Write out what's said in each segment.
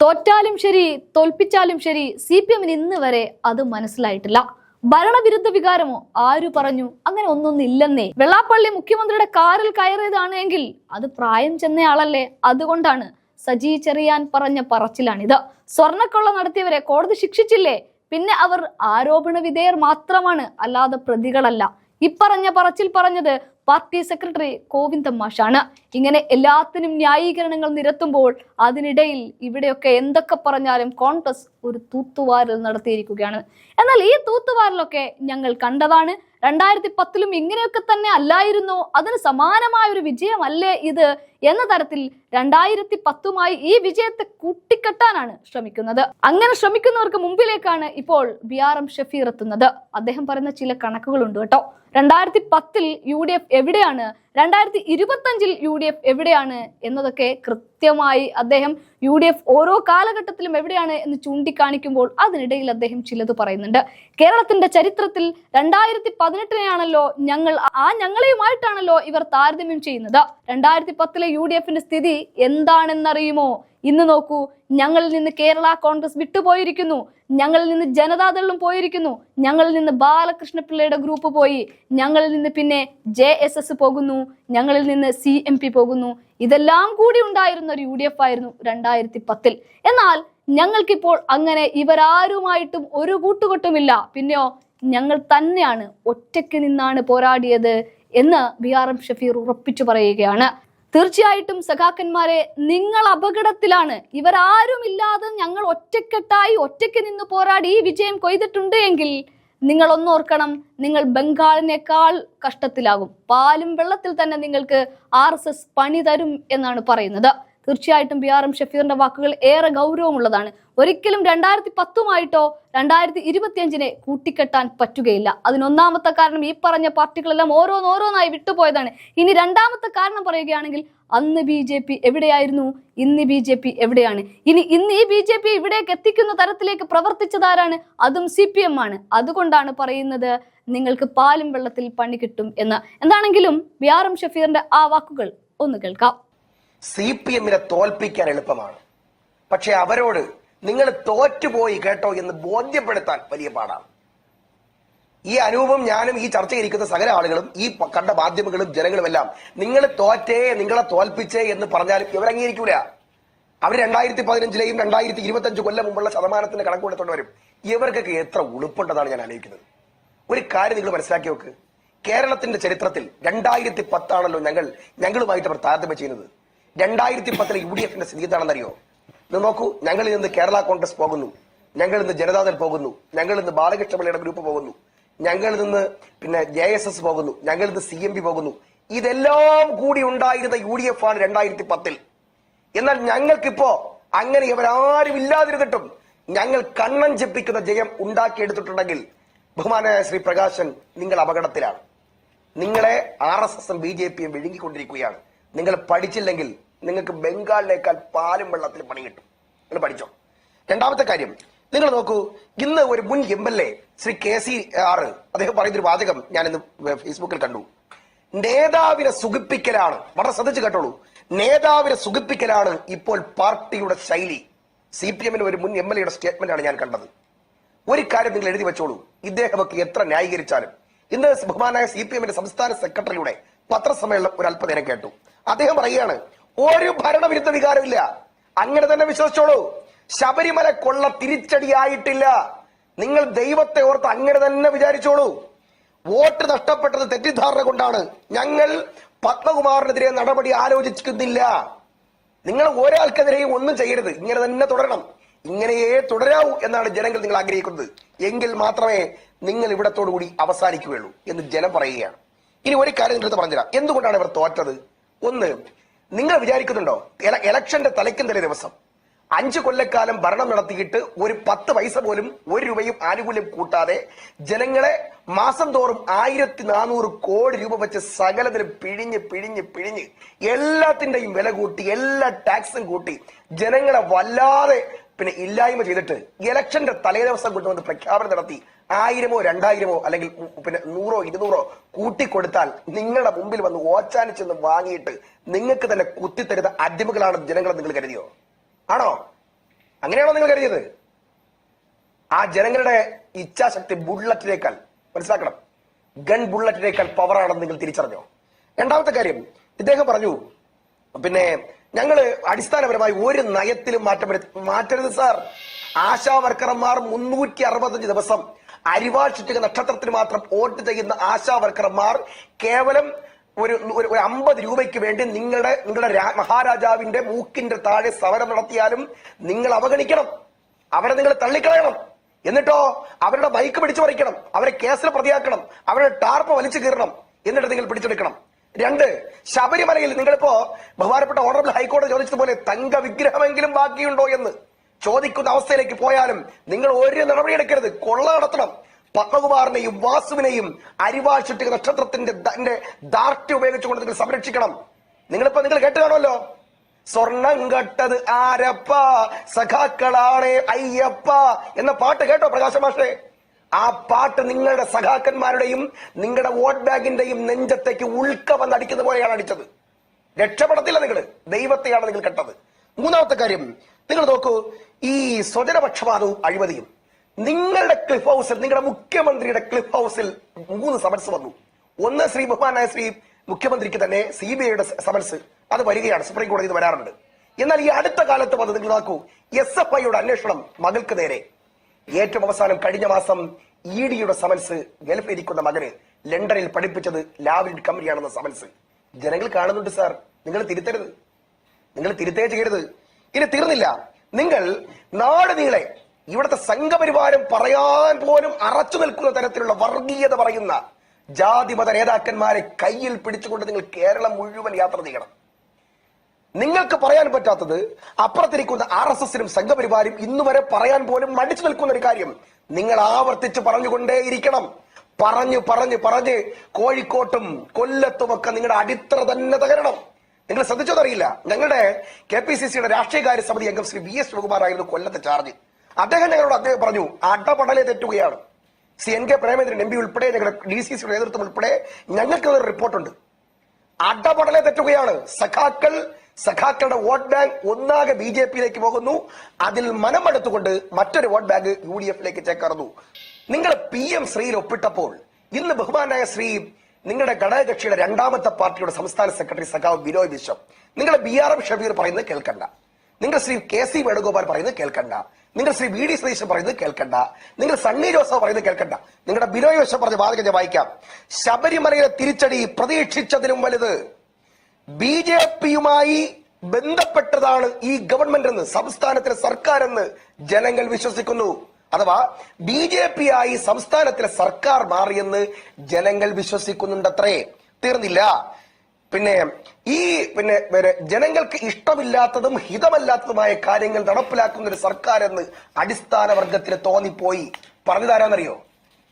തോറ്റാലും ശരി തോൽപ്പിച്ചാലും ശരി CPM ഇന്ന് വരെ അത് മനസ്സിലായിട്ടില്ല. ഭരണവിരുദ്ധ വികാരമോ ആരു പറഞ്ഞു? അങ്ങനെ ഒന്നൊന്നില്ലെന്നേ. വെള്ളാപ്പള്ളി മുഖ്യമന്ത്രിയുടെ കാറിൽ കയറിയതാണ് എങ്കിൽ അത് പ്രായം ചെന്നയാളല്ലേ, അതുകൊണ്ടാണ്. സജി ചെറിയാൻ പറഞ്ഞ പറച്ചിലാണിത്. സ്വർണ്ണക്കൊള്ള നടത്തിയവരെ കോടതി ശിക്ഷിച്ചില്ലേ, പിന്നെ അവർ ആരോപണ വിധേയർ മാത്രമാണ്, അല്ലാതെ പ്രതികളല്ല. ഇപ്പറഞ്ഞ പറച്ചിൽ പറഞ്ഞത് പാർട്ടി സെക്രട്ടറി ഗോവിന്ദൻ മാഷാണ്. ഇങ്ങനെ എല്ലാത്തിനും ന്യായീകരണങ്ങൾ നിരത്തുമ്പോൾ അതിനിടയിൽ ഇവിടെയൊക്കെ എന്തൊക്കെ പറഞ്ഞാലും കോൺഗ്രസ് ഒരു തൂത്തുവാരൽ നടത്തിയിരിക്കുകയാണ്. എന്നാൽ ഈ തൂത്തുവാരലൊക്കെ ഞങ്ങൾ കണ്ടതാണ്. 2010 ഇങ്ങനെയൊക്കെ തന്നെ അല്ലായിരുന്നോ, അതിന് സമാനമായ ഒരു വിജയമല്ലേ ഇത് എന്ന തരത്തിൽ 2010 ഈ വിജയത്തെ കൂട്ടിക്കെട്ടാനാണ് ശ്രമിക്കുന്നത്. അങ്ങനെ ശ്രമിക്കുന്നവർക്ക് മുമ്പിലേക്കാണ് ഇപ്പോൾ BRM ഷഫീർ എത്തുന്നത്. അദ്ദേഹം പറയുന്ന ചില കണക്കുകളുണ്ട് കേട്ടോ. 2010 UDF എവിടെയാണ്, 2025 UDF എവിടെയാണ് എന്നതൊക്കെ കൃത്യമായി അദ്ദേഹം UDF ഓരോ കാലഘട്ടത്തിലും എവിടെയാണ് എന്ന് ചൂണ്ടിക്കാണിക്കുമ്പോൾ അതിനിടയിൽ അദ്ദേഹം ചിലത് പറയുന്നുണ്ട്. കേരളത്തിന്റെ ചരിത്രത്തിൽ 2018 ഞങ്ങളെയുമായിട്ടാണല്ലോ ഇവർ താരതമ്യം ചെയ്യുന്നത്. 2010 UDFന്റെ സ്ഥിതി എന്താണെന്നറിയുമോ? ഇന്ന് നോക്കൂ, ഞങ്ങളിൽ നിന്ന് കേരള കോൺഗ്രസ് വിട്ടുപോയിരിക്കുന്നു, ഞങ്ങളിൽ നിന്ന് ജനതാദളും പോയിരിക്കുന്നു, ഞങ്ങളിൽ നിന്ന് ബാലകൃഷ്ണ പിള്ളയുടെ ഗ്രൂപ്പ് പോയി, ഞങ്ങളിൽ നിന്ന് പിന്നെ JSS പോകുന്നു, ഞങ്ങളിൽ നിന്ന് CMP പോകുന്നു. ഇതെല്ലാം കൂടി ഉണ്ടായിരുന്ന ഒരു UDF ആയിരുന്നു 2010. എന്നാൽ ഞങ്ങൾക്കിപ്പോൾ അങ്ങനെ ഇവരാരുമായിട്ടും ഒരു കൂട്ടുകെട്ടുമില്ല. പിന്നെയോ ഞങ്ങൾ തന്നെയാണ് ഒറ്റയ്ക്ക് നിന്നാണ് പോരാടിയത് എന്ന് BRM ഷഫീർ ഉറപ്പിച്ചു പറയുകയാണ്. തീർച്ചയായിട്ടും സഖാക്കന്മാരെ, നിങ്ങൾ അപകടത്തിലാണ്. ഇവരാരുമില്ലാതെ ഞങ്ങൾ ഒറ്റയ്ക്ക് നിന്ന് പോരാടി ഈ വിജയം കൊയ്തിട്ടുണ്ട് എങ്കിൽ നിങ്ങൾ ഒന്നോർക്കണം, നിങ്ങൾ ബംഗാളിനേക്കാൾ കഷ്ടത്തിലാകും. പാലും വെള്ളത്തിൽ തന്നെ നിങ്ങൾക്ക് RSS പണി തരും എന്നാണ് പറയുന്നത്. തീർച്ചയായിട്ടും BRM ഷഫീറിന്റെ വാക്കുകൾ ഏറെ ഗൗരവമുള്ളതാണ്. ഒരിക്കലും 2010 2025 കൂട്ടിക്കെട്ടാൻ പറ്റുകയില്ല. അതിനൊന്നാമത്തെ കാരണം ഈ പറഞ്ഞ പാർട്ടികളെല്ലാം ഓരോന്നായി വിട്ടുപോയതാണ്. ഇനി രണ്ടാമത്തെ കാരണം പറയുകയാണെങ്കിൽ, അന്ന് BJP എവിടെയായിരുന്നു, ഇന്ന് BJP എവിടെയാണ്? ഇന്ന് ഈ BJP ഇവിടേക്ക് എത്തിക്കുന്ന തരത്തിലേക്ക് പ്രവർത്തിച്ചതാരാണ്? അതും CPM ആണ്. അതുകൊണ്ടാണ് പറയുന്നത് നിങ്ങൾക്ക് പാലും വെള്ളത്തിൽ പണി കിട്ടും എന്ന്. എന്താണെങ്കിലും BRM ഷഫീറിന്റെ ആ വാക്കുകൾ ഒന്ന് കേൾക്കാം. CPM-നെ തോൽപ്പിക്കാൻ എളുപ്പമാണ്, പക്ഷെ അവരോട് നിങ്ങൾ തോറ്റുപോയി കേട്ടോ എന്ന് ബോധ്യപ്പെടുത്താൻ വലിയ പാടാണ്. ഈ അനൂപും ഞാനും ഈ ചർച്ചയിരിക്കുന്ന സകല ആളുകളും ഈ കണ്ട മാധ്യമങ്ങളും ജനങ്ങളും എല്ലാം നിങ്ങൾ തോറ്റേ, നിങ്ങളെ തോൽപ്പിച്ചേ എന്ന് പറഞ്ഞാലും ഇവർ അംഗീകരിക്കൂല. അവർ 2015 2025 കൊല്ലം മുമ്പുള്ള ശതമാനത്തിന്റെ കണക്ക് കൊടുത്തോണ്ട് വരും. ഇവർക്കൊക്കെ എത്ര ഉളുപ്പുണ്ടെന്നാണ് ഞാൻ ആലോചിക്കുന്നത്. ഒരു കാര്യം നിങ്ങൾ മനസ്സിലാക്കി നോക്ക്, കേരളത്തിന്റെ ചരിത്രത്തിൽ 2010 ആണല്ലോ ഞങ്ങളുമായിട്ട് അവർ താരതമ്യം ചെയ്യുന്നത്. 2010 UDFന്റെ സ്ഥിതി എന്താണെന്നറിയോ? നോക്കൂ, ഞങ്ങളിൽ നിന്ന് കേരള കോൺഗ്രസ് പോകുന്നു, ഞങ്ങളിൽ നിന്ന് ജനതാദൾ പോകുന്നു, ഞങ്ങളിൽ നിന്ന് ബാലകൃഷ്ണ പിള്ളയുടെ ഗ്രൂപ്പ് പോകുന്നു, ഞങ്ങളിൽ നിന്ന് പിന്നെ JSS പോകുന്നു, ഞങ്ങളിൽ നിന്ന് CMP പോകുന്നു. ഇതെല്ലാം കൂടി ഉണ്ടായിരുന്ന UDF ആണ് 2010. എന്നാൽ ഞങ്ങൾക്കിപ്പോ അങ്ങനെ ഇവരാരും ഇല്ലാതിരുന്നിട്ടും ഞങ്ങൾ കണ്ണൻ ജപ്പിക്കുന്ന ജയം ഉണ്ടാക്കിയെടുത്തിട്ടുണ്ടെങ്കിൽ ബഹുമാനായ ശ്രീ പ്രകാശൻ, നിങ്ങൾ അപകടത്തിലാണ്. നിങ്ങളെ RSSും BJPയും വിഴുങ്ങിക്കൊണ്ടിരിക്കുകയാണ്. നിങ്ങൾ പഠിച്ചില്ലെങ്കിൽ നിങ്ങൾക്ക് ബംഗാളിനേക്കാൾ പാലും വെള്ളത്തിൽ പണി കിട്ടും. നിങ്ങൾ പഠിച്ചോ. രണ്ടാമത്തെ കാര്യം, നിങ്ങൾ നോക്കൂ, ഇന്ന് ഒരു മുൻ MLA ശ്രീ KCR അദ്ദേഹം പറയുന്നൊരു വാചകം ഞാൻ ഇന്ന് ഫേസ്ബുക്കിൽ കണ്ടു. നേതാവിനെ സുഖിപ്പിക്കലാണ്, വളരെ ശ്രദ്ധിച്ചു കേട്ടോളൂ, നേതാവിനെ സുഖിപ്പിക്കലാണ് ഇപ്പോൾ പാർട്ടിയുടെ ശൈലി. CPM-ന്റെ ഒരു മുൻ MLA-യുടെ സ്റ്റേറ്റ്മെന്റ് ആണ് ഞാൻ കണ്ടത്. ഒരു കാര്യം നിങ്ങൾ എഴുതി വെച്ചോളൂ, ഇദ്ദേഹമൊക്കെ എത്ര ന്യായീകരിച്ചാലും. ഇന്ന് ബഹുമാനായ CPM-ന്റെ സംസ്ഥാന സെക്രട്ടറിയുടെ പത്രസമ്മേളനം ഒരു അല്പനേരം കേട്ടു. അദ്ദേഹം പറയുകയാണ്, ഒരു ഭരണവിരുദ്ധ വികാരമില്ല, അങ്ങനെ തന്നെ വിശ്വസിച്ചോളൂ. ശബരിമല കൊള്ള തിരിച്ചടിയായിട്ടില്ല, നിങ്ങൾ ദൈവത്തെ ഓർത്ത് അങ്ങനെ തന്നെ വിചാരിച്ചോളൂ. വോട്ട് നഷ്ടപ്പെട്ടത് തെറ്റിദ്ധാരണ കൊണ്ടാണ്. ഞങ്ങൾ പത്മകുമാറിനെതിരെ നടപടി ആലോചിക്കുന്നില്ല. നിങ്ങൾ ഒരാൾക്കെതിരെയും ഒന്നും ചെയ്യരുത്, ഇങ്ങനെ തന്നെ തുടരണം, ഇങ്ങനെയേ തുടരാവൂ എന്നാണ് ജനങ്ങൾ നിങ്ങൾ ആഗ്രഹിക്കുന്നത്. എങ്കിൽ മാത്രമേ നിങ്ങൾ ഇവിടത്തോടുകൂടി അവസാനിക്കുകയുള്ളൂ എന്ന് ജനം പറയുകയാണ്. ഇനി ഒരു കാര്യം നിങ്ങളുടെ പറഞ്ഞുതരാം, എന്തുകൊണ്ടാണ് ഇവർ തോറ്റത്. ഒന്ന്, നിങ്ങൾ വിചാരിക്കുന്നുണ്ടോ ഇലക്ഷന്റെ തലയ്ക്കും തലേ ദിവസം 5 കൊല്ലക്കാലം ഭരണം നടത്തിയിട്ട് ഒരു 10 പൈസ പോലും 1 രൂപയും ആനുകൂല്യം കൂട്ടാതെ ജനങ്ങളെ മാസം തോറും 1400 കോടി രൂപ വെച്ച് സകലത്തിനും പിഴിഞ്ഞ് എല്ലാത്തിന്റെയും വില കൂട്ടി, എല്ലാ ടാക്സും കൂട്ടി ജനങ്ങളെ വല്ലാതെ പിന്നെ ഇല്ലായ്മ ചെയ്തിട്ട് ഇലക്ഷന്റെ തലേ ദിവസം കൊണ്ടുവന്ന് പ്രഖ്യാപനം നടത്തി 1000-ഓ 2000-ഓ അല്ലെങ്കിൽ പിന്നെ 100-ഓ 200-ഓ കൂട്ടിക്കൊടുത്താൽ നിങ്ങളുടെ മുമ്പിൽ വന്ന് ഓച്ചാനിച്ചെന്ന് വാങ്ങിയിട്ട് നിങ്ങൾക്ക് തന്നെ കുത്തിത്തരുന്ന അടിമകളാണ് ജനങ്ങളെ നിങ്ങൾ കരുതിയോ? ആണോ? അങ്ങനെയാണോ നിങ്ങൾ കരുതിയത്? ആ ജനങ്ങളുടെ ഇച്ഛാശക്തി ബുള്ളറ്റിനേക്കാൾ, മനസ്സിലാക്കണം, ഗൺ ബുള്ളറ്റിനേക്കാൾ പവറാണെന്ന് നിങ്ങൾ തിരിച്ചറിഞ്ഞോ? രണ്ടാമത്തെ കാര്യം, ഇദ്ദേഹം പറഞ്ഞു പിന്നെ ഞങ്ങള് അടിസ്ഥാനപരമായി ഒരു നയത്തിലും മാറ്റരുത് സാർ. ആശാ വർക്കർമാർ 365 ദിവസം അരിവാൾ ചുറ്റുക നക്ഷത്രത്തിന് മാത്രം വോട്ട് ചെയ്യുന്ന ആശാ വർക്കർമാർ കേവലം ഒരു 50 രൂപയ്ക്ക് വേണ്ടി നിങ്ങളുടെ മഹാരാജാവിന്റെ മൂക്കിന്റെ താഴെ സമരം നടത്തിയാലും നിങ്ങൾ അവഗണിക്കണം, അവരെ നിങ്ങൾ തള്ളിക്കളയണം. എന്നിട്ടോ അവരുടെ ബൈക്ക് പിടിച്ചു പറിക്കണം, അവരെ കേസിൽ പ്രതിയാക്കണം, അവരുടെ ടാർപ്പ് വലിച്ചു കീറണം, എന്നിട്ട് നിങ്ങൾ പിടിച്ചെടുക്കണം. 2, ശബരിമലയിൽ നിങ്ങളിപ്പോ ബഹുമാനപ്പെട്ട ഓണറബിൾ ഹൈക്കോടതി ചോദിച്ചതുപോലെ തങ്ക വിഗ്രഹമെങ്കിലും ബാക്കിയുണ്ടോ എന്ന് ചോദിക്കുന്ന അവസ്ഥയിലേക്ക് പോയാലും നിങ്ങൾ ഒരു നടപടിയെടുക്കരുത്, കൊള്ള നടത്തണം. പത്മകുമാറിനെയും വാസുവിനെയും അരിവാൾ ചുറ്റുക നക്ഷത്രത്തിന്റെ ദാർഢ്യം ഉപയോഗിച്ചുകൊണ്ട് നിങ്ങൾ സംരക്ഷിക്കണം. നിങ്ങൾ കേട്ട് കാണുമല്ലോ, സ്വർണം കെട്ടത് ആരപ്പ സഖാക്കളാണേ അയ്യപ്പ എന്ന പാട്ട് കേട്ടോ പ്രകാശ മാഷേ? ആ പാട്ട് നിങ്ങളുടെ സഖാക്കന്മാരുടെയും നിങ്ങളുടെ വോട്ട് ബാങ്കിന്റെയും നെഞ്ചത്തേക്ക് ഉൾക്ക വന്ന് അടിക്കുന്ന പോലെയാണ് അടിച്ചത്. രക്ഷപ്പെടത്തില്ല നിങ്ങൾ, ദൈവത്തെയാണ് നിങ്ങൾ കെട്ടത്. മൂന്നാമത്തെ കാര്യം, നിങ്ങൾ നോക്കൂ, ഈ സ്വജനപക്ഷപാതവും അഴിമതിയും. നിങ്ങളുടെ ക്ലിഫ് ഹൗസിൽ, നിങ്ങളുടെ മുഖ്യമന്ത്രിയുടെ ക്ലിഫ് ഹൗസിൽ 3 സമൻസ് വന്നു. ഒന്ന് ബഹുമാനായ ശ്രീ മുഖ്യമന്ത്രിക്ക് തന്നെ CBIയുടെ സമൻസ്, അത് വരികയാണ്, സുപ്രീം കോടതിയിൽ വരാറുണ്ട്. എന്നാൽ ഈ അടുത്ത കാലത്ത് വന്ന് നിങ്ങൾ നോക്കൂ, SFIയുടെ അന്വേഷണം മകൾക്ക് നേരെ. ഏറ്റവും അവസാനം കഴിഞ്ഞ മാസം EDയുടെ സമൻസ്, ഗൾഫിലിരിക്കുന്ന മകന് ലണ്ടനിൽ പഠിപ്പിച്ചത് ലാവ്ലിൻ കമ്പനിയാണെന്ന സമൻസ് ജനങ്ങൾ കാണുന്നുണ്ട് സാർ. നിങ്ങൾ തിരുത്തരുത്, നിങ്ങൾ തിരുത്തേ ചെയ്യരുത്. ഇനി തീർന്നില്ല, നിങ്ങൾ നാട് നീളെ ഇവിടുത്തെ സംഘപരിവാരം പറയാൻ പോലും അറച്ചു നിൽക്കുന്ന തരത്തിലുള്ള വർഗീയത പറയുന്ന ജാതിമത നേതാക്കന്മാരെ കയ്യിൽ പിടിച്ചുകൊണ്ട് നിങ്ങൾ കേരളം മുഴുവൻ യാത്ര ചെയ്യണം. നിങ്ങൾക്ക് പറയാൻ പറ്റാത്തത് അപ്പുറത്തിരിക്കുന്ന RSSനും സംഘപരിവാരും ഇന്നുവരെ പറയാൻ പോലും മടിച്ചു നിൽക്കുന്ന ഒരു കാര്യം നിങ്ങൾ ആവർത്തിച്ച് പറഞ്ഞുകൊണ്ടേയിരിക്കണം. പറഞ്ഞ് കോഴിക്കോട്ടും കൊല്ലത്തുമൊക്കെ നിങ്ങളുടെ അടിത്തറ തന്നെ തകരണം. നിങ്ങൾ ശ്രദ്ധിച്ചതറിയില്ല, ഞങ്ങളുടെ KPCCയുടെ രാഷ്ട്രീയകാര്യ സമിതി അംഗം ശ്രീ VS ശിവകുമാറായിരുന്നു കൊല്ലത്തെ ചാർജ്. അദ്ദേഹം പറഞ്ഞു അടപടലെ തെറ്റുകയാണ്. NK പ്രേമേന്ദ്രൻ MP ഉൾപ്പെടെ ഞങ്ങളുടെ DCCയുടെ നേതൃത്വം ഉൾപ്പെടെ ഞങ്ങൾക്ക് ഒരു റിപ്പോർട്ടുണ്ട്. അടപടലെ തെറ്റുകയാണ്. സഖാക്കളുടെ വോട്ട് ബാങ്ക് ഒന്നാകെ BJPയിലേക്ക് പോകുന്നു. അതിൽ മനമെടുത്തുകൊണ്ട് മറ്റൊരു വോട്ട് ബാങ്ക് UDFിലേക്ക് ചേർന്നു. നിങ്ങൾ PM ശ്രീയിൽ ഒപ്പിട്ടപ്പോൾ ഇന്ന് ബഹുമാനായ ശ്രീ നിങ്ങളുടെ ഘടകകക്ഷിയുടെ രണ്ടാമത്തെ പാർട്ടിയുടെ സംസ്ഥാന സെക്രട്ടറി സഖാവ് ബിനോയ് വിശ്വം, നിങ്ങളുടെ BRM ഷബീർ പറയുന്നത് കേൾക്കണ്ട, നിങ്ങൾ ശ്രീ KC വേണുഗോപാൽ പറയുന്നത് കേൾക്കണ്ട, നിങ്ങൾ ശ്രീ VD സതീശൻ പറയുന്നത് കേൾക്കണ്ട, നിങ്ങൾ സണ്ണി ജോസഫ് പറയുന്നത് കേൾക്കണ്ട. നിങ്ങളുടെ ബിനോയ് വിശ്വം പറഞ്ഞ വാചകം ഞാൻ വായിക്കാം. ശബരിമലയിലെ തിരിച്ചടി പ്രതീക്ഷിച്ചതിലും വലുത്. BJPയുമായി ബന്ധപ്പെട്ടതാണ് ഈ ഗവൺമെന്റ് എന്ന്, സംസ്ഥാനത്തിലെ സർക്കാർ എന്ന് ജനങ്ങൾ വിശ്വസിക്കുന്നു. അഥവാ BJPയായി സംസ്ഥാനത്തിലെ സർക്കാർ മാറിയെന്ന് ജനങ്ങൾ വിശ്വസിക്കുന്നുണ്ടത്രേ. തീർന്നില്ല, പിന്നെ ജനങ്ങൾക്ക് ഇഷ്ടമില്ലാത്തതും ഹിതമല്ലാത്തതുമായ കാര്യങ്ങൾ നടപ്പിലാക്കുന്ന ഒരു സർക്കാർ എന്ന് അടിസ്ഥാന വർഗത്തിന് തോന്നിപ്പോയി. പറഞ്ഞതാരാന്നറിയോ?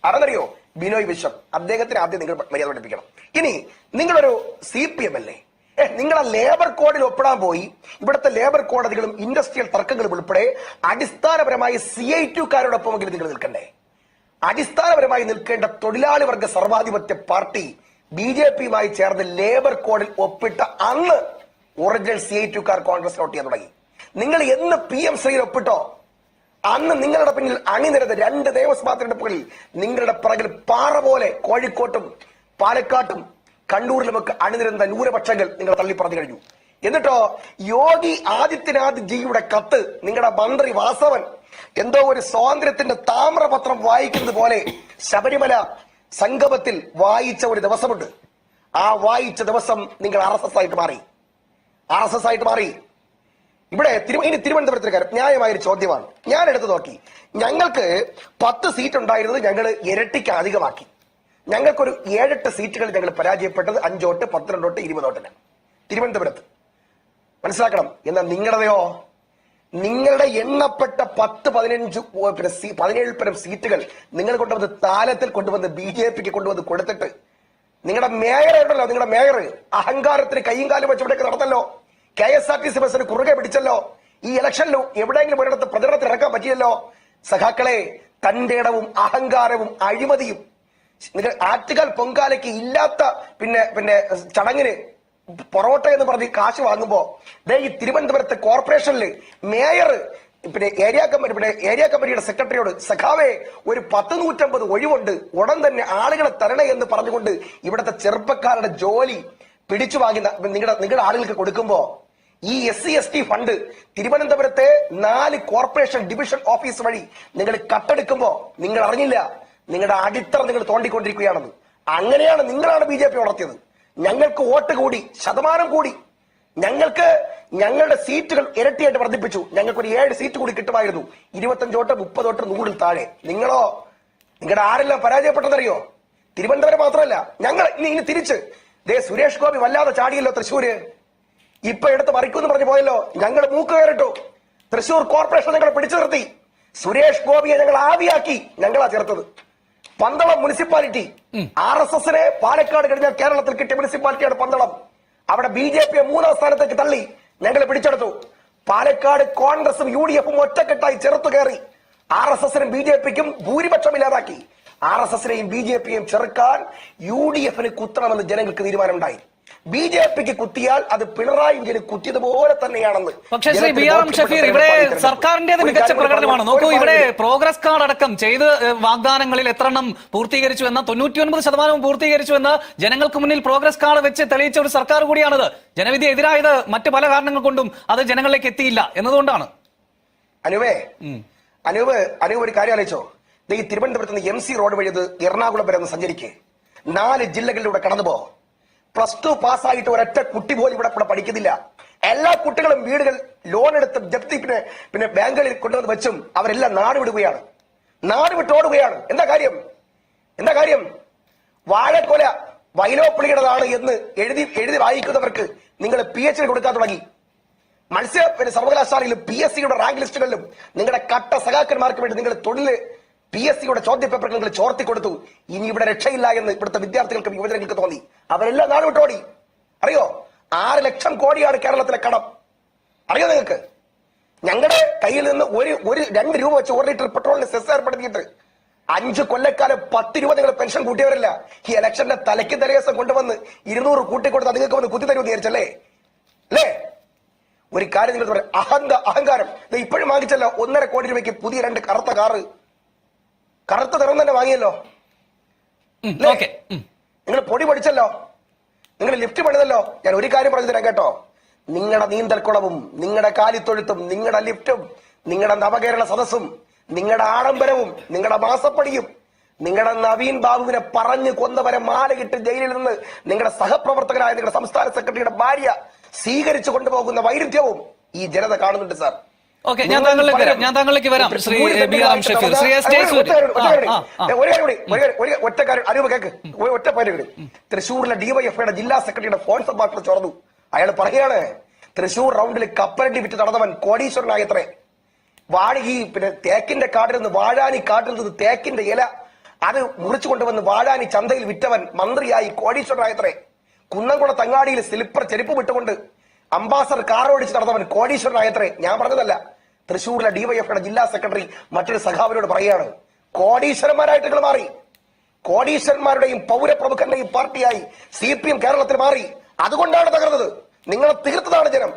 ആരെന്നറിയോ? ബിനോയ് വിശ്വം. അദ്ദേഹത്തിന് ആദ്യം നിങ്ങൾ മര്യാദ പഠിപ്പിക്കണം. ഇനി നിങ്ങളൊരു CPM അല്ലേ? നിങ്ങളെ ലേബർ കോഡിൽ ഒപ്പിടാൻ പോയി. ഇവിടുത്തെ ലേബർ കോടതികളും ഇൻഡസ്ട്രിയൽ തർക്കങ്ങളും ഉൾപ്പെടെ അടിസ്ഥാനപരമായി CI2കാരോടൊപ്പമെങ്കിലും നിങ്ങൾ നിൽക്കണ്ടേ? അടിസ്ഥാനപരമായി നിൽക്കേണ്ട തൊഴിലാളി വർഗ സർവാധിപത്യ പാർട്ടി BJPയുമായി ചേർന്ന് ലേബർ കോഡിൽ ഒപ്പിട്ട അന്ന് ഒറിജിനൽ CI2കാർ കോൺഗ്രസ് വോട്ട് ചെയ്യാൻ തുടങ്ങി. നിങ്ങൾ എന്ന് PM ശ്രീയിൽ ഒപ്പിട്ടോ അന്ന് നിങ്ങളുടെ പിന്നിൽ അണിനിരത് 2 നിയമസഭാ തെരഞ്ഞെടുപ്പുകളിൽ നിങ്ങളുടെ പിറകിൽ പാറ പോലെ കോഴിക്കോട്ടും പാലക്കാട്ടും കണ്ണൂരിലുമൊക്കെ അണിനിരുന്ന ന്യൂനപക്ഷങ്ങൾ നിങ്ങൾ തള്ളിപ്പറഞ്ഞു കഴിഞ്ഞു. എന്നിട്ടോ യോഗി ആദിത്യനാഥ്ജിയുടെ കത്ത് നിങ്ങളുടെ മന്ത്രി വാസവൻ എന്തോ ഒരു സ്വാതന്ത്ര്യത്തിന്റെ താമ്രപത്രം വായിക്കുന്നത് പോലെ ശബരിമല സംഗമത്തിൽ വായിച്ച ഒരു ദിവസമുണ്ട്. ആ വായിച്ച ദിവസം നിങ്ങൾ RSS ആയിട്ട് മാറി. ഇവിടെ ഇനി തിരുവനന്തപുരത്തിന് കാര്യം ന്യായമായൊരു ചോദ്യമാണ്. ഞാൻ എടുത്തു നോക്കി, ഞങ്ങൾക്ക് 10 സീറ്റ് ഉണ്ടായിരുന്നത് ഞങ്ങൾ ഇരട്ടിക്ക് അധികമാക്കി. ഞങ്ങൾക്കൊരു 7-8 സീറ്റുകൾ ഞങ്ങൾ പരാജയപ്പെട്ടത് 5 വോട്ട് 12 വോട്ട് 20 വോട്ടിന് തിരുവനന്തപുരത്ത്. മനസ്സിലാക്കണം. എന്നാൽ നിങ്ങളുടെയോ, നിങ്ങളുടെ എണ്ണപ്പെട്ട 10-15-17 പരം സീറ്റുകൾ നിങ്ങൾ കൊണ്ടുവന്ന് താലത്തിൽ കൊണ്ടുവന്ന് BJPക്ക് കൊണ്ടുവന്ന് കൊടുത്തിട്ട് നിങ്ങളുടെ മേയർ ഉണ്ടല്ലോ, നിങ്ങളുടെ മേയർ അഹങ്കാരത്തിന് കയ്യും കാലും വെച്ച് ഇവിടേക്ക് നടന്നല്ലോ. KSRTC ബസ്സിന് കുറുകെ പിടിച്ചല്ലോ. ഈ ഇലക്ഷനിലും എവിടെയെങ്കിലും ഒരിടത്ത് പ്രചരണത്തിൽ ഇറക്കാൻ പറ്റിയല്ലോ. സഖാക്കളെ, തന്റെ ഇടവും അഹങ്കാരവും അഴിമതിയും നിങ്ങൾ ആറ്റുകാൽ പൊങ്കാലയ്ക്ക് ഇല്ലാത്ത പിന്നെ ചടങ്ങിന് പൊറോട്ട എന്ന് പറഞ്ഞ് കാശ് വാങ്ങുമ്പോ ഈ തിരുവനന്തപുരത്തെ കോർപ്പറേഷനിൽ മേയർ പിന്നെ ഏരിയ കമ്മിറ്റിയുടെ സെക്രട്ടറിയോട് സഖാവേ ഒരു 100-150 ഒഴിവുണ്ട്, ഉടൻ തന്നെ ആളുകളെ തരണേ എന്ന് പറഞ്ഞുകൊണ്ട് ഇവിടുത്തെ ചെറുപ്പക്കാരുടെ ജോലി പിടിച്ചു വാങ്ങി നിങ്ങളുടെ ആളുകൾക്ക് കൊടുക്കുമ്പോ ഈ SC/ST ഫണ്ട് തിരുവനന്തപുരത്തെ 4 കോർപ്പറേഷൻ ഡിവിഷൻ ഓഫീസ് വഴി നിങ്ങൾ കട്ടെടുക്കുമ്പോ നിങ്ങൾ അറിഞ്ഞില്ല, നിങ്ങളുടെ അടിത്തറ നിങ്ങൾ തോണ്ടിക്കൊണ്ടിരിക്കുകയാണെന്ന്. അങ്ങനെയാണ് നിങ്ങളാണ് BJP വളർത്തിയത്. ഞങ്ങൾക്ക് വോട്ട് കൂടി, ശതമാനം കൂടി, ഞങ്ങളുടെ സീറ്റുകൾ ഇരട്ടിയായിട്ട് വർദ്ധിപ്പിച്ചു. ഞങ്ങൾക്ക് ഒരു 7 സീറ്റ് കൂടി കിട്ടുമായിരുന്നു. 25 തൊട്ട് 30 തൊട്ട് 100 താഴെ. നിങ്ങളുടെ ആരെല്ലാം പരാജയപ്പെട്ടതറിയോ? തിരുവനന്തപുരം മാത്രമല്ല, ഞങ്ങൾ ഇനി തിരിച്ച് സുരേഷ് ഗോപി വല്ലാതെ ചാടിയല്ലോ തൃശ്ശൂര്, ഇപ്പൊ എടുത്ത് മറിക്കുമെന്ന് പറഞ്ഞു പോയല്ലോ. ഞങ്ങൾ മൂക്ക് കയറിട്ടു. തൃശ്ശൂർ കോർപ്പറേഷൻ ഞങ്ങൾ പിടിച്ചു നിർത്തി. സുരേഷ് ഗോപിയെ ഞങ്ങൾ ആവിയാക്കി. ഞങ്ങളാ ചേർത്തത്. പന്തളം മുനിസിപ്പാലിറ്റി RSSനെ പാലക്കാട് കഴിഞ്ഞാൽ കേരളത്തിൽ കിട്ടിയ മുനിസിപ്പാലിറ്റിയാണ് പന്തളം. അവിടെ BJP 3ാം സ്ഥാനത്തേക്ക് തള്ളി. ഞങ്ങൾ പിടിച്ചെടുത്തു. പാലക്കാട് കോൺഗ്രസും UDFും ഒറ്റക്കെട്ടായി ചെറുത്തു കയറി. RSSനും BJPക്കും ഭൂരിപക്ഷം ഇല്ലാതാക്കി. RSSനെയും BJPയെയും ചെറുക്കാൻ UDFന് കുത്തണമെന്ന് ജനങ്ങൾക്ക് തീരുമാനമുണ്ടായി. BJPക്ക് കുത്തിയാൽ അത് പിണറായി വിജയന് കുത്തിയതുപോലെ തന്നെയാണെന്ന്. പക്ഷേ ശ്രീ BRM ഷഫീർ, ഇവിടെ സർക്കാരിന്റേത് മികച്ച പ്രകടനമാണ്. നോക്കൂ, ഇവിടെ പ്രോഗ്രസ് കാർഡ് അടക്കം ചെയ്ത് വാഗ്ദാനങ്ങളിൽ എത്രണ്ണം പൂർത്തീകരിച്ചു എന്ന 99% പൂർത്തീകരിച്ചു എന്ന് ജനങ്ങൾക്ക് മുന്നിൽ പ്രോഗ്രസ് കാർഡ് വെച്ച് തെളിയിച്ച ഒരു സർക്കാർ കൂടിയാണത്. ജനവിധി എതിരായത് മറ്റു പല കാരണങ്ങൾ കൊണ്ടും അത് ജനങ്ങളിലേക്ക് എത്തിയില്ല എന്നതുകൊണ്ടാണ്. അനൂപ് ഒരു കാര്യം ആലോചിച്ചോ? ഈ തിരുവനന്തപുരത്ത് നിന്ന് MC റോഡ് വഴി എറണാകുളം വരെ ഒന്ന് സഞ്ചരിക്കേ, 4 ജില്ലകളിലൂടെ കടന്നുപോ. +2 പാസ്സായിട്ട് ഒരൊറ്റ കുട്ടി പോലും ഇവിടെ പഠിക്കുന്നില്ല. എല്ലാ കുട്ടികളും വീടുകൾ ലോൺ എടുത്ത് ജപ്തി പിന്നെ ബാങ്കുകളിൽ കൊണ്ടുവന്ന് വെച്ചും അവരെല്ലാം നാട് വിടുകയാണ്. നാട് വിട്ടോടുകയാണ്. എന്താ കാര്യം? വാഴക്കൊല വൈലോപ്പിളിയുടേതാണ് എന്ന് എഴുതി വായിക്കുന്നവർക്ക് നിങ്ങൾ PhD കൊടുക്കാൻ തുടങ്ങി. സർവകലാശാലയിലും PSCയുടെ റാങ്ക് ലിസ്റ്റുകളിലും നിങ്ങളുടെ കട്ട സഖാക്കന്മാർക്ക് വേണ്ടി നിങ്ങൾ തൊഴില് PSCയുടെ ചോദ്യപേപ്പറുകൾ നിങ്ങൾ ചോർത്തി കൊടുത്തു. ഇനി ഇവിടെ രക്ഷയില്ല എന്ന് ഇവിടുത്തെ വിദ്യാർത്ഥികൾക്കും യുവജനങ്ങൾക്ക് തോന്നി. അവരെല്ലാം നാട് വിട്ടോടി. അറിയോ? 6 ലക്ഷം കോടിയാണ് കേരളത്തിലെ കടം. അറിയോ നിങ്ങൾക്ക്? ഞങ്ങളുടെ കയ്യിൽ നിന്ന് ഒരു 2 രൂപ വെച്ച് 1 ലിറ്റർ പെട്രോളിന് സെസ് ഏർപ്പെടുത്തിയിട്ട് 5 കൊല്ലക്കാലം 10 രൂപ നിങ്ങൾ പെൻഷൻ കൂട്ടിയവരല്ല. ഈ ഇലക്ഷന്റെ തലയ്ക്ക് തലേസം കൊണ്ടുവന്ന് 200 കൂട്ടിക്കൊടുത്ത് നിങ്ങൾക്ക് വന്ന് കുത്തി തരൂ വിചാരിച്ചല്ലേ? അല്ലേ? ഒരു കാര്യം നിങ്ങൾ പറയാം, അഹങ്കാരം. ഇപ്പോഴും വാങ്ങിച്ചല്ലോ 1.5 കോടി രൂപയ്ക്ക് പുതിയ 2 കറുത്ത കാറ്. കറുത്ത നിറം തന്നെ വാങ്ങിയല്ലോ. നിങ്ങൾ പൊടി പഠിച്ചല്ലോ, നിങ്ങൾ ലിഫ്റ്റ് പണിതല്ലോ. ഞാൻ ഒരു കാര്യം പറഞ്ഞു തരാം കേട്ടോ. നിങ്ങളുടെ നീന്തൽക്കുളവും നിങ്ങളുടെ കാലിത്തൊഴുത്തും നിങ്ങളുടെ ലിഫ്റ്റും നിങ്ങളുടെ നവകേരള സദസ്സും നിങ്ങളുടെ ആഡംബരവും നിങ്ങളുടെ മാസപ്പടിയും നിങ്ങളുടെ നവീൻ ബാബുവിനെ പറഞ്ഞു കൊന്നവരെ മാലകിട്ട് ജയിലിൽ നിന്ന് നിങ്ങളുടെ സഹപ്രവർത്തകരായ നിങ്ങളുടെ സംസ്ഥാന സെക്രട്ടറിയുടെ ഭാര്യ സ്വീകരിച്ചു കൊണ്ടുപോകുന്ന വൈരുദ്ധ്യവും ഈ ജനത കാണുന്നുണ്ട് സാർ. ഓക്കെ, ഞാൻ താങ്കളിലേക്ക് വരാം. ശ്രീ BRM ഷഫീർ, ശ്രീ ഒറ്റ കാര്യം അനൂപ് കേക്ക്, ഒറ്റ പേര്. തൃശ്ശൂരിലെ DYFIയുടെ ജില്ലാ സെക്രട്ടറിയുടെ ഫോൺ സംഭാഷണം ചോർന്നു. അയാൾ പറയാണ്, തൃശ്ശൂർ റൗണ്ടിൽ കപ്പലണ്ടി വിറ്റ് നടന്നവൻ കോടീശ്വരനായത്രേ. തേക്കിന്റെ കാട്ടിൽ നിന്ന് വാഴാനി കാട്ടിൽ നിന്ന് തേക്കിന്റെ ഇല അത് മുറിച്ചു കൊണ്ടുവന്ന് വാഴാനി ചന്തയിൽ വിറ്റവൻ മന്ത്രിയായി കോടീശ്വരനായത്രേ. കുന്നംകുള തങ്ങാടിയിൽ സ്ലിപ്പർ ചെരുപ്പ് വിട്ടുകൊണ്ട് അംബാസഡർ കാർ ഓടിച്ച് നടന്നവൻ കോടീശ്വരനായത്രേ. ഞാൻ പറഞ്ഞതല്ല, തൃശ്ശൂരിലെ DYFIയുടെ ജില്ലാ സെക്രട്ടറി മറ്റൊരു സഖാവിനോട് പറയാണ്, കോടീശ്വരന്മാരായിട്ട് നിങ്ങൾ മാറി. കോടീശ്വരന്മാരുടെയും പൗരപ്രമുഖന്റെയും പാർട്ടിയായി CPM കേരളത്തിൽ മാറി. അതുകൊണ്ടാണ് തകർന്നത്. നിങ്ങളെ തീർത്തതാണ് ജനം.